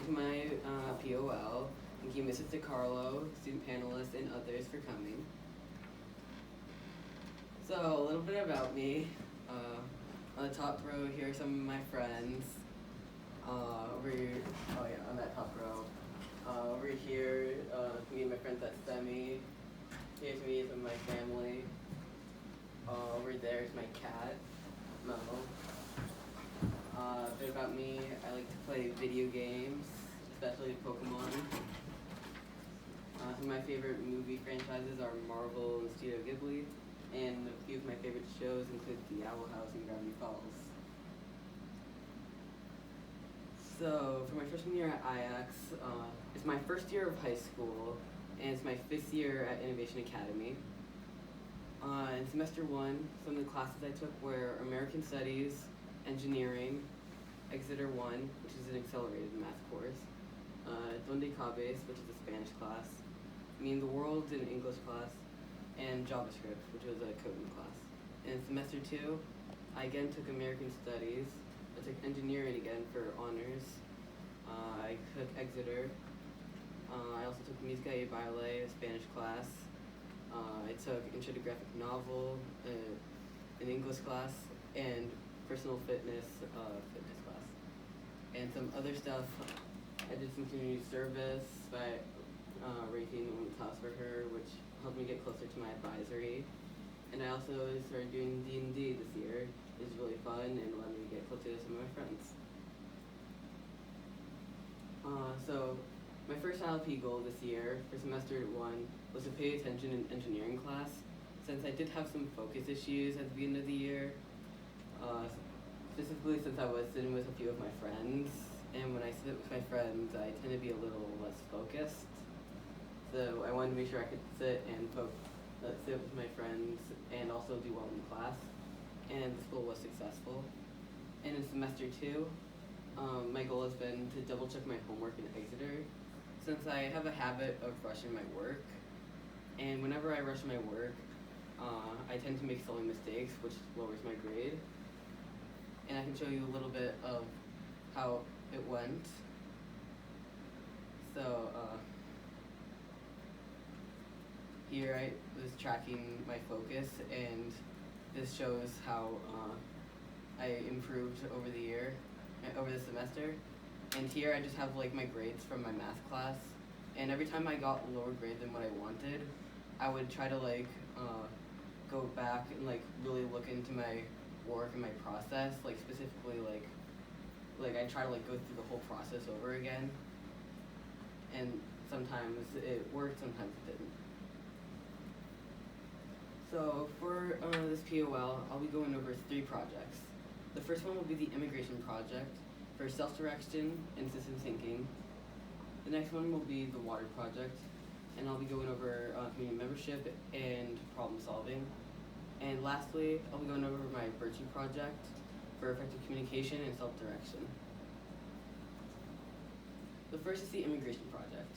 to my POL. Thank you, Mrs. DiCarlo, student panelists, and others for coming. So, a little bit about me. On the top row, here are some of my friends. Over here, oh yeah, on that top row. Over here, me and my friends at SEMI. Here's me and some of my family. Over there is my cat, Mo. A bit about me, I like to play video games, especially Pokemon. Some of my favorite movie franchises are Marvel and Studio Ghibli, and a few of my favorite shows include The Owl House and Gravity Falls. So, for my freshman year at IX, it's my first year of high school, and it's my 5th year at Innovation Academy. In semester 1, some of the classes I took were American Studies, Engineering, Exeter 1, which is an accelerated math course, Donde Cabes, which is a Spanish class, Mean the World, an English class, and JavaScript, which was a coding class. In semester 2, I again took American Studies. I took Engineering again for honors. I took Exeter. I also took Música y Baile, a Spanish class. I took Intro to Graphic Novel, an English class, and Personal Fitness, fitness class. And some other stuff, I did some community service by ranking on the task for her, which helped me get closer to my advisory. And I also started doing D&D this year. It was really fun and allowed me to get closer to some of my friends. So my first ILP goal this year for semester 1 was to pay attention in engineering class, since I did have some focus issues at the beginning of the year. Specifically since I was sitting with a few of my friends, and when I sit with my friends, I tend to be a little less focused. So I wanted to make sure I could sit with my friends and also do well in class, and the goal was successful. And in semester 2, my goal has been to double check my homework in Exeter, since I have a habit of rushing my work, and whenever I rush my work, I tend to make silly mistakes, which lowers my grade. And I can show you a little bit of how it went. So here I was tracking my focus, and this shows how I improved over the year, over the semester. And here I just have like my grades from my math class, and every time I got a lower grade than what I wanted, I would try to like go back and like really look into my work and my process, like specifically like I try to like go through the whole process over again, and sometimes it worked, sometimes it didn't. So for this POL, I'll be going over 3 projects. The first one will be the immigration project for self-direction and system thinking. The next one will be the water project, and I'll be going over community membership and problem solving. And lastly, I'll be going over my Virtue project for effective communication and self-direction. The first is the immigration project.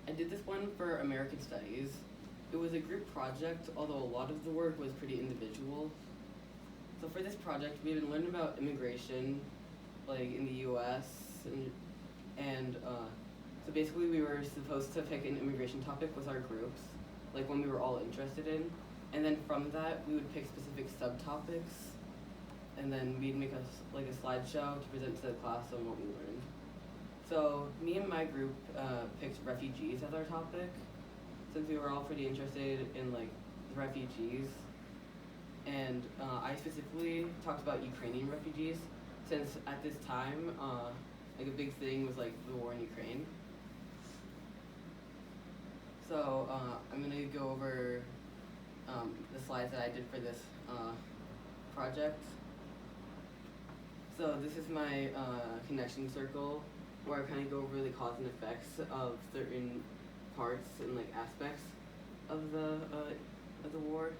I did this one for American Studies. It was a group project, although a lot of the work was pretty individual. So for this project, we had learned about immigration, like in the U.S. and so basically we were supposed to pick an immigration topic with our groups, like one we were all interested in, and then from that we would pick specific subtopics, and then we'd make a slideshow to present to the class on what we learned. So me and my group picked refugees as our topic, since we were all pretty interested in like the refugees. And I specifically talked about Ukrainian refugees, since at this time, like a big thing was like the war in Ukraine. So I'm gonna go over the slides that I did for this project. So this is my connection circle, where I kind of go over the cause and effects of certain parts and like aspects of the war.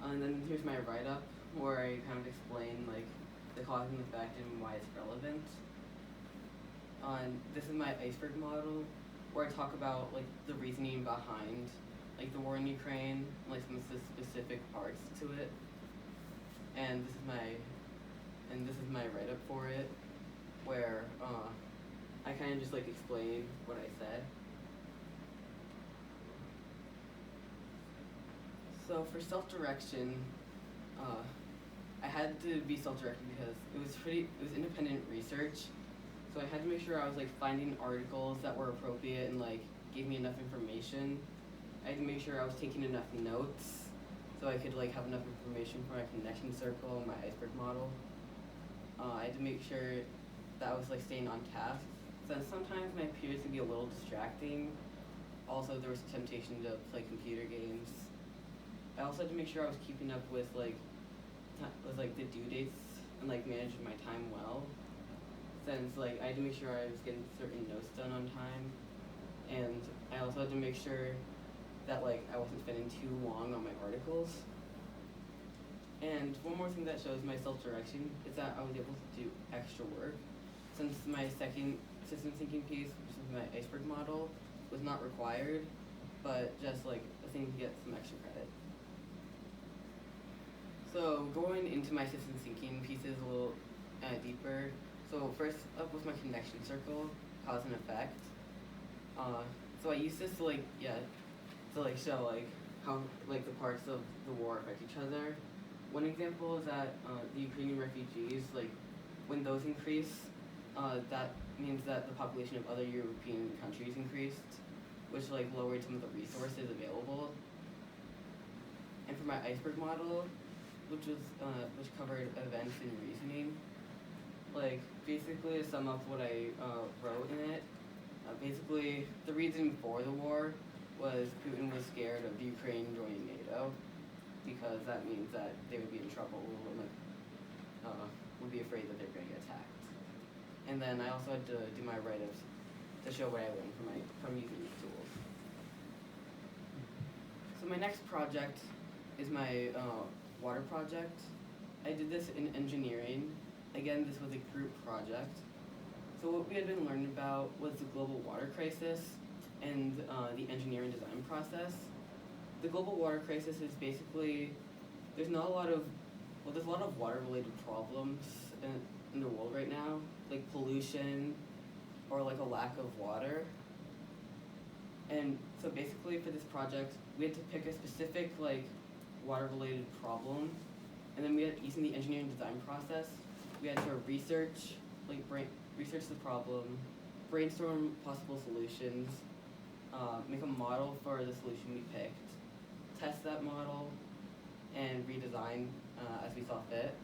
And then here's my write-up, where I kind of explain like the cause and effect and why it's relevant. And this is my iceberg model, where I talk about like the reasoning behind like the war in Ukraine, like some of the specific parts to it. And this is my write-up for it, where I kind of just like explain what I said. So for self-direction, I had to be self-directed because it was independent research. So I had to make sure I was like finding articles that were appropriate and like gave me enough information. I had to make sure I was taking enough notes so I could like have enough information for my connection circle and my iceberg model. I had to make sure that I was like staying on task, since sometimes my peers could be a little distracting. Also, there was temptation to play computer games. I also had to make sure I was keeping up with like the due dates and like managing my time well, since like I had to make sure I was getting certain notes done on time, and I also had to make sure that like I wasn't spending too long on my articles. And one more thing that shows my self-direction is that I was able to do extra work, since my second systems thinking piece, which is my iceberg model, was not required, but just like a thing to get some extra credit. So going into my systems thinking pieces a little deeper. So first up was my connection circle, cause and effect. So I used this to show like how like the parts of the war affect each other. One example is that the Ukrainian refugees, like when those increase, that means that the population of other European countries increased, which like lowered some of the resources available. And for my iceberg model, which covered events and reasoning, like basically to sum up what I wrote in it, basically the reason for the war was Putin was scared of Ukraine joining NATO, because that means that they would be in trouble and would be afraid that they're going to get attacked. And then I also had to do my write-ups to show what I learned from using these tools. So my next project is my water project. I did this in engineering. Again, this was a group project. So what we had been learning about was the global water crisis and the engineering design process. The global water crisis is basically, there's a lot of water-related problems in the world right now, like pollution or like a lack of water. And so basically for this project, we had to pick a specific like water-related problem, and then using the engineering design process, we had to research the problem, brainstorm possible solutions, make a model for the solution we picked, test that model, and redesign as we saw fit.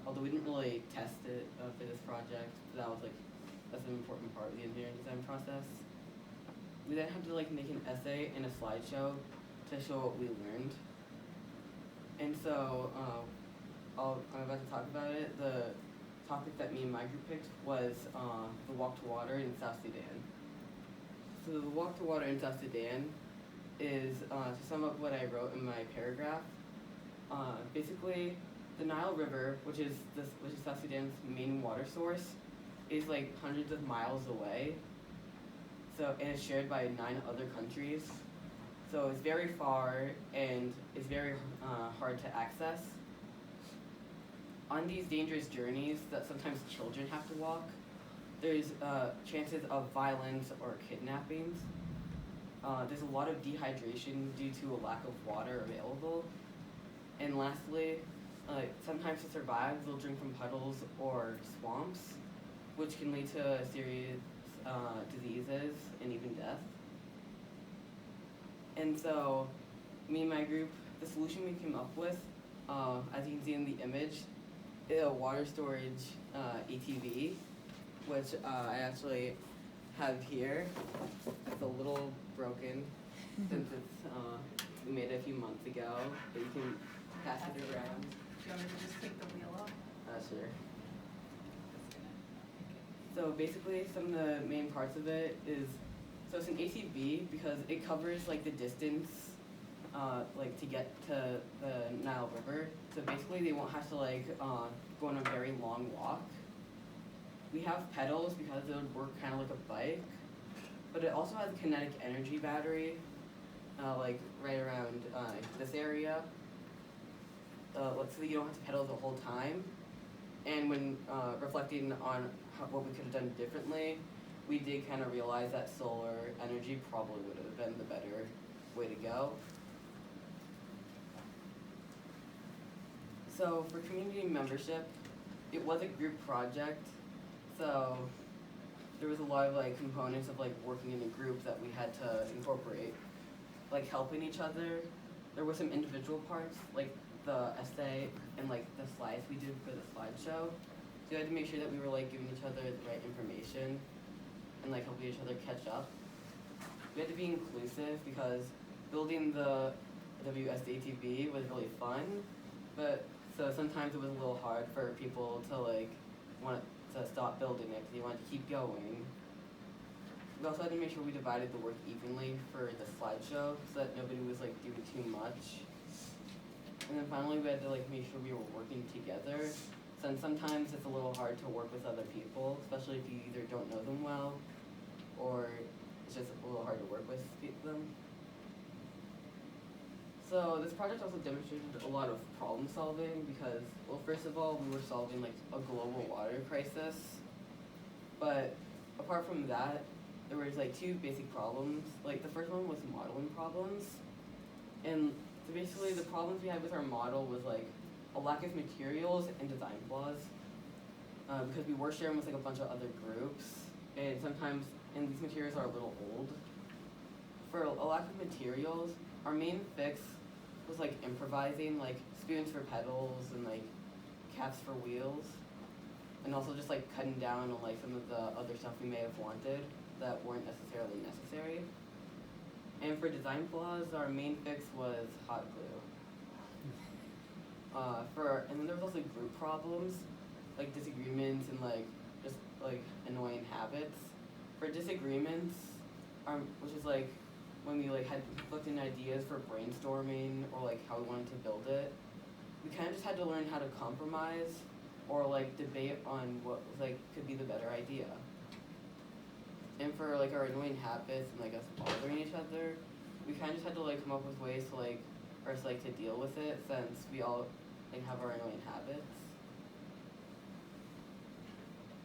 Although we didn't really test it for this project, that's an important part of the engineering design process. We then had to like make an essay and a slideshow to show what we learned. And so I'm about to talk about it. The topic that me and my group picked was the walk to water in South Sudan. So the walk to water in South Sudan is, to sum up what I wrote in my paragraph, basically the Nile River, which is South Sudan's main water source, is like hundreds of miles away. So, and it's shared by 9 other countries. So it's very far and it's very hard to access. On these dangerous journeys that sometimes children have to walk, there's chances of violence or kidnappings. There's a lot of dehydration due to a lack of water available. And lastly, sometimes to survive, they'll drink from puddles or swamps, which can lead to serious diseases and even death. And so, me and my group, the solution we came up with, as you can see in the image, is a water storage ATV, which I actually have here. It's a little broken since we made it a few months ago, but you can pass it around. Do you want me to just take the wheel off? Sure. So basically, some of the main parts of it is, so it's an ATV because it covers like the distance, like to get to the Nile River. So basically, they won't have to like go on a very long walk. We have pedals because it would work kind of like a bike, but it also has a kinetic energy battery, like right around this area. So that you don't have to pedal the whole time. And when reflecting on what we could have done differently, we did kind of realize that solar energy probably would have been the better way to go. So for community membership, it was a group project, so there was a lot of like components of like working in a group that we had to incorporate, like helping each other. There were some individual parts, like the essay and like the slides we did for the slideshow. So we had to make sure that we were like giving each other the right information and like helping each other catch up. We had to be inclusive because building the WSATV was really fun, but so sometimes it was a little hard for people to like want to stop building it because they wanted to keep going. We also had to make sure we divided the work evenly for the slideshow so that nobody was like doing too much. And then finally we had to like make sure we were working together, since sometimes it's a little hard to work with other people, especially if you either don't know them well or it's just a little hard to work with them. So this project also demonstrated a lot of problem solving because, well, first of all, we were solving like a global water crisis, but apart from that, there was like two basic problems. Like the first one was modeling problems, and so basically the problems we had with our model was like a lack of materials and design flaws, because we were sharing with like a bunch of other groups, and sometimes, and these materials are a little old. For a lack of materials, our main fix was like improvising, like spoons for pedals and like caps for wheels, and also just like cutting down on like some of the other stuff we may have wanted that weren't necessarily necessary. And for design flaws, our main fix was hot glue. And then there was also group problems, like disagreements and like just like annoying habits. For disagreements, which is like when we like had conflicting ideas for brainstorming or like how we wanted to build it, we kind of just had to learn how to compromise or like debate on what was like could be the better idea. And for like our annoying habits and like us bothering each other, we kind of just had to like come up with ways to like, or just like to deal with it, since we all like have our annoying habits.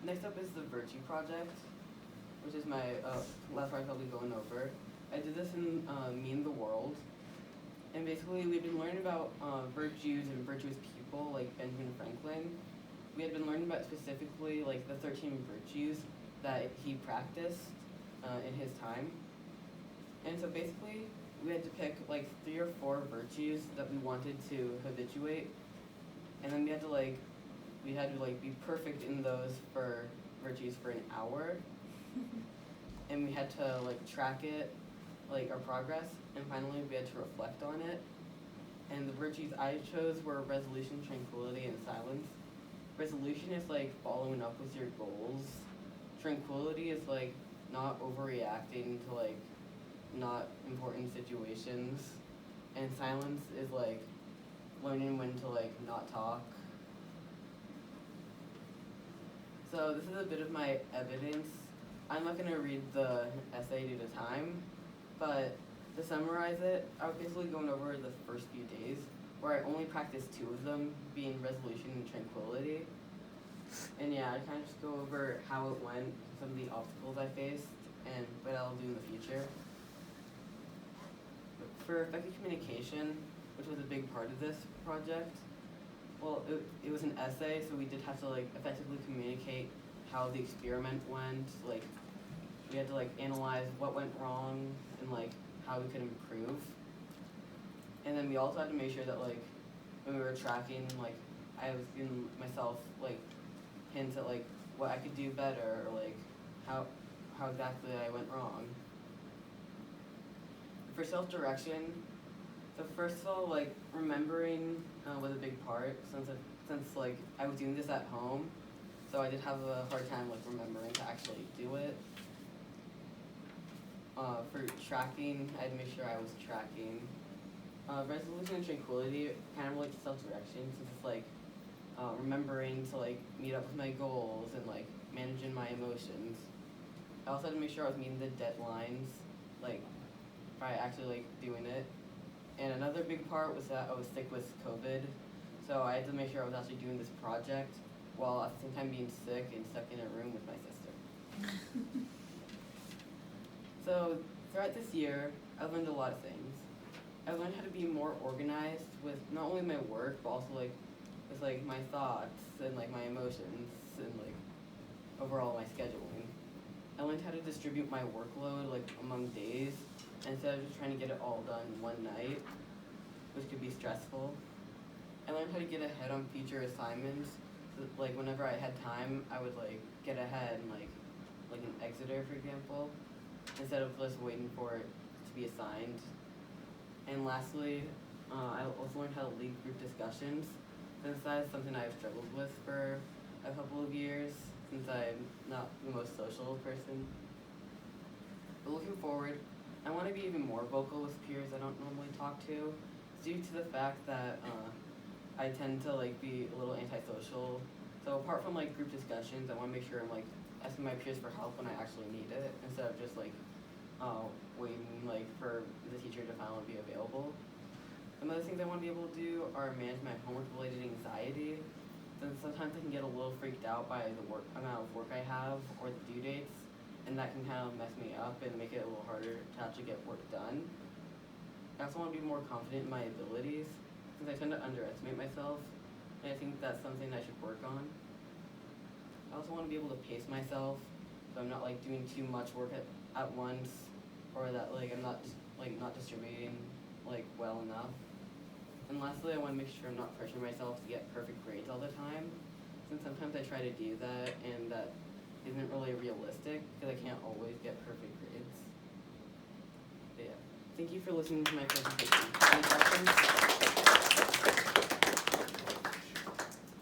Next up is the Virtue Project, which is my last project I'll be going over. I did this in Mean the World, and basically we've been learning about virtues and virtuous people like Benjamin Franklin. We had been learning about specifically like the 13 virtues that he practiced in his time. And so basically we had to pick like 3 or 4 virtues that we wanted to habituate, and then we had to be perfect in those for virtues for an hour. And we had to like track it, like our progress, and finally we had to reflect on it. And the virtues I chose were resolution, tranquility, and silence. Resolution is like following up with your goals. Tranquility is like not overreacting to like not important situations. And silence is like learning when to like not talk. So this is a bit of my evidence. I'm not going to read the essay due to time, but to summarize it, I was basically going over the first few days, where I only practiced 2 of them, being resolution and tranquility. And yeah, I kind of just go over how it went, some of the obstacles I faced, and what I'll do in the future. For effective communication, which was a big part of this project, well, it was an essay, so we did have to like effectively communicate how the experiment went. Like we had to like analyze what went wrong and like how we could improve. And then we also had to make sure that like when we were tracking, like I was giving myself like hints at like what I could do better, or like how exactly I went wrong. For self-direction, so first of all, like remembering was a big part, since like I was doing this at home, so I did have a hard time like remembering to actually do it. For tracking, I had to make sure I was tracking. Resolution and tranquility, kind of like self-direction, since it's like remembering to like meet up with my goals and like managing my emotions. I also had to make sure I was meeting the deadlines, like by actually like doing it. And another big part was that I was sick with COVID, so I had to make sure I was actually doing this project while at the same time being sick and stuck in a room with my sister. So throughout this year, I've learned a lot of things. I've learned how to be more organized with not only my work, but also like with like my thoughts and like my emotions and like overall my scheduling. I learned how to distribute my workload like among days instead of just trying to get it all done one night, which could be stressful. I learned how to get ahead on future assignments. So, like whenever I had time, I would like get ahead and like an Exeter, for example, instead of just waiting for it to be assigned. And lastly, I also learned how to lead group discussions, since that is something I've struggled with for a couple of years, since I'm not the most social person. But looking forward, I want to be even more vocal with peers I don't normally talk to, due to the fact that I tend to like be a little antisocial. So apart from like group discussions, I want to make sure I'm like asking my peers for help when I actually need it, instead of just like waiting like for the teacher to finally be available. Some other things I want to be able to do are manage my homework-related anxiety, since sometimes I can get a little freaked out by the amount of work I have or the due dates, and that can kind of mess me up and make it a little harder to actually get work done. I also want to be more confident in my abilities, since I tend to underestimate myself, and I think that's something I should work on. I also want to be able to pace myself, so I'm not like doing too much work at once, or that like I'm not not distributing like well enough. And lastly, I want to make sure I'm not pressuring myself to get perfect grades all the time, since sometimes I try to do that and that isn't really realistic because I can't always get perfect grades. But yeah, thank you for listening to my presentation. Any questions?